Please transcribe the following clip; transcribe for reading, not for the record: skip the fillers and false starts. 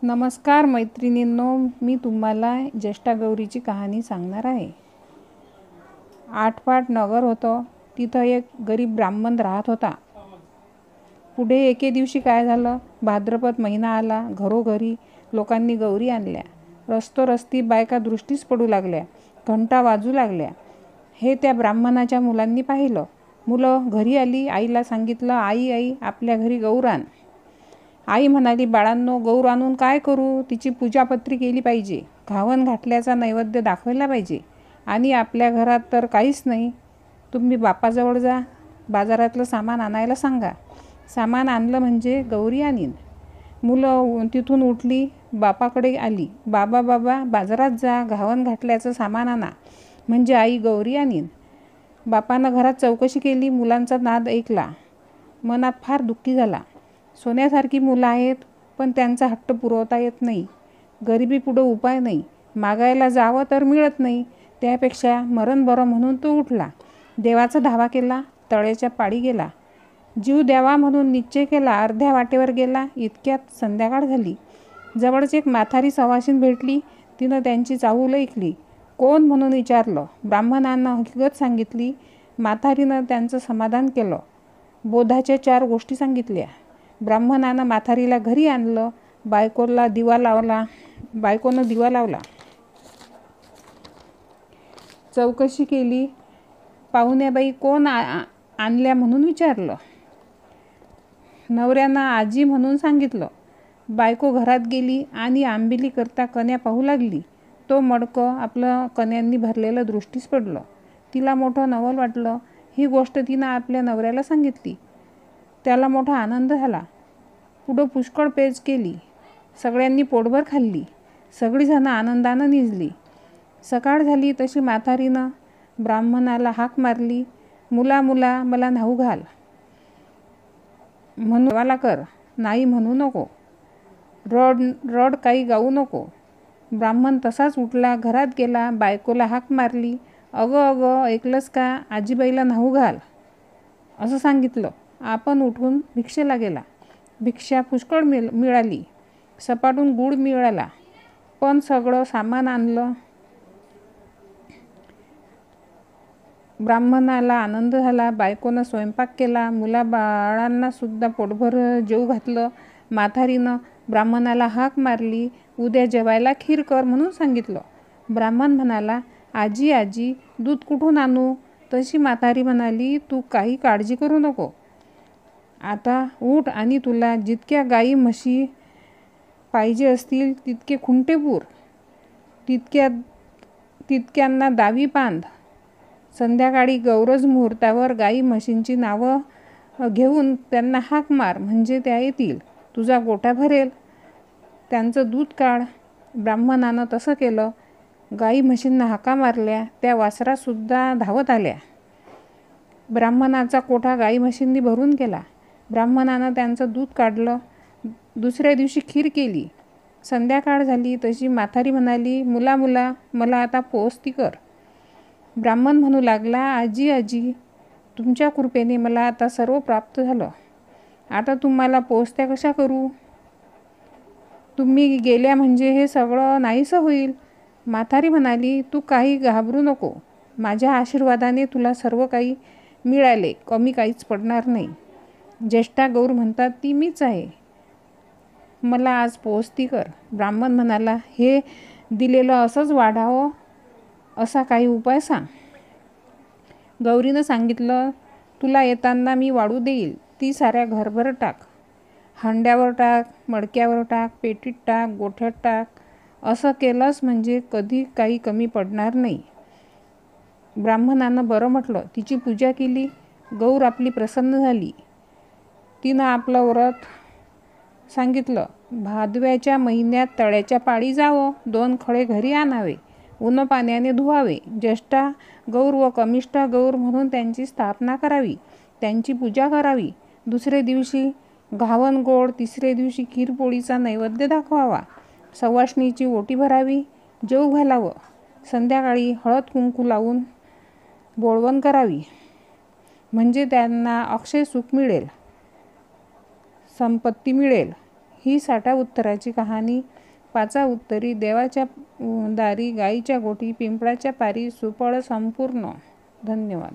नमस्कार मैत्रिणींनो, मी तुम्हाला ज्येष्ठा गौरीची कहाणी सांगणार आहे. आटपाट नगर होतं. तिथं एक गरीब ब्राह्मण राहत होता. पुढे एके दिवशी काय झालं, भाद्रपद महिना आला. घरोघरी लोकांनी गौरी आणल्या. रस्तोरस्ती बायका दृष्टीस पडू लागल्या, घंटा वाजू लागल्या. हे त्या ब्राह्मणाच्या मुलांनी पाहिलं. मुलं घरी आली. आईला सांगितलं, आई आई आपल्या घरी गौर आण. आई म्हणाली, बाळांनो, गौर आणून काय करू? तिची पूजापत्री केली पाहिजे, घावन घातल्याचा नैवेद्य दाखवायला पाहिजे. आणि आपल्या घरात तर काहीच नाही. तुम्ही बापाजवळ जा, बाजारातलं सामान आणायला सांगा. सामान आणलं म्हणजे गौरी आणीन. मुलं तिथून उठली, बापाकडे आली. बाबा बाबा बाजारात जा, घावन घातल्याचं सामान आणा, म्हणजे आई गौरी आणीन. बापानं घरात चौकशी केली. मुलांचा नाद ऐकला. मनात फार दुःखी झाला. सोन्यासारखी मुलं आहेत, पण त्यांचा हट्ट पुरवता येत नाही. गरिबी पुढं उपाय नाही. मागायला जावं तर मिळत नाही. त्यापेक्षा मरण बरं म्हणून तो उठला. देवाचा धावा केला. तळ्याच्या पाडी गेला. जीव द्यावा म्हणून निश्चय केला. अर्ध्या वाटेवर गेला. इतक्यात संध्याकाळ झाली. जवळच एक म्हातारी सवाशीण भेटली. तिनं त्यांची चाहूल ऐकली. कोण म्हणून विचारलं. ब्राह्मणांना हकीकत सांगितली. म्हातारीनं त्यांचं समाधान केलं. बोधाच्या 4 गोष्टी सांगितल्या. ब्राह्मणानं म्हातारीला घरी आणलं. बायकोनं दिवा लावला. चौकशी केली. पाहुण्याबाई कोण आणल्या म्हणून विचारलं. नवऱ्यानं आजी म्हणून सांगितलं. बायको घरात गेली आणि आंबिली करता कण्या पाहू लागली. तो मडकं आपलं कण्यांनी भरलेलं दृष्टीस पडलं. तिला मोठं नवल वाटलं. ही गोष्ट तिनं आपल्या नवऱ्याला सांगितली. त्याला मोठा आनंद झाला. पुढं पुष्कळ पेज केली. सगळ्यांनी पोटभर खाल्ली. सगळी जणं आनंदानं निजली. सकाळ झाली तशी म्हातारीनं ब्राह्मणाला हाक मारली. मुला मला न्हाऊ घाल म्हणून देवाला कर, नाही म्हणू नको. रड काही गाऊ नको. ब्राह्मण तसाच उठला, घरात गेला. बायकोला हाक मारली. अगं ऐकलंस का? आजीबाईला न्हाऊ घाल असं सांगितलं. आपण उठून भिक्षेला गेला. भिक्षा पुष्कळ मिळाली. सपाटून गुळ मिळाला. पण सगळं सामान आणलं. ब्राह्मणाला आनंद झाला. बायकोनं स्वयंपाक केला. मुलाबाळांना सुद्धा पोटभर जेवू घातलं. म्हातारीनं ब्राह्मणाला हाक मारली. उद्या जेवायला खीर कर म्हणून सांगितलं. ब्राह्मण म्हणाला, आजी दूध कुठून आणू? तशी म्हातारी म्हणाली, तू काही काळजी करू नको. आता उठ आणि तुला जितक्या गाई म्हशी पाहिजे असतील तितके खुंटे पूर. तितक्यांना दावी बांध. संध्याकाळी गौरज मुहूर्तावर गाई म्हशींची नावं घेऊन त्यांना हाक मार, म्हणजे त्या येतील. तुझा गोठा भरेल. त्यांचं दूध काढ. ब्राह्मणानं तसं केलं. गाई म्हशींना हाका मारल्या. त्या वासरासुद्धा धावत आल्या. ब्राह्मणाचा कोठा गाई म्हशींनी भरून गेला. ब्राह्मणानं त्यांचं दूध काढलं. दुसऱ्या दिवशी खीर केली. संध्याकाळ झाली तशी म्हातारी म्हणाली, मुला मला आता पोस्ती कर. ब्राह्मण म्हणू लागला, आजी तुमच्या कृपेने मला आता सर्व प्राप्त झालं. आता तुम्हाला पोस्त्या कशा करू? तुम्ही गेल्या म्हणजे हे सगळं नाहीसं होईल. म्हातारी म्हणाली, तू काही घाबरू नको. माझ्या आशीर्वादाने तुला सर्व काही मिळाले. कमी काहीच पडणार नाही. ज्येष्ठा गौर म्हणतात ती मीच आहे. मला आज पोस्ती कर. ब्राह्मण म्हणाला, हे दिलेलं असंच वाढावं असा काही उपाय सांग. गौरीनं सांगितलं, तुला येताना मी वाढू देईल. ती साऱ्या घरभर टाक. हंड्यावर टाक, मडक्यावर टाक, पेटीत टाक, गोठ्यात टाक. असं केलंस म्हणजे कधी काही कमी पडणार नाही. ब्राह्मणानं बरं म्हटलं. तिची पूजा केली. गौर आपली प्रसन्न झाली. तिनं आपलं व्रत सांगितलं. भादव्याच्या महिन्यात तळ्याच्या पाडी जावं. 2 खळे घरी आणावे. ऊन पाण्याने धुवावे. ज्येष्ठा गौर व कनिष्ठा गौर म्हणून त्यांची स्थापना करावी. त्यांची पूजा करावी. दुसरे दिवशी घावन गोड, तिसरे दिवशी खीरपोळीचा नैवेद्य दाखवावा. सवाष्णीची ओटी भरावी. जेवू घालावं. संध्याकाळी हळद कुंकू लावून बोळवण करावी, म्हणजे त्यांना अक्षय सुख मिळेल, संपत्ती मिळेल. ही 60 उत्तराची कहाणी. 5 उत्तरी. देवाच्या दारी, गाईच्या गोठी, पिंपळाच्या पारी, सुफळ संपूर्ण. धन्यवाद.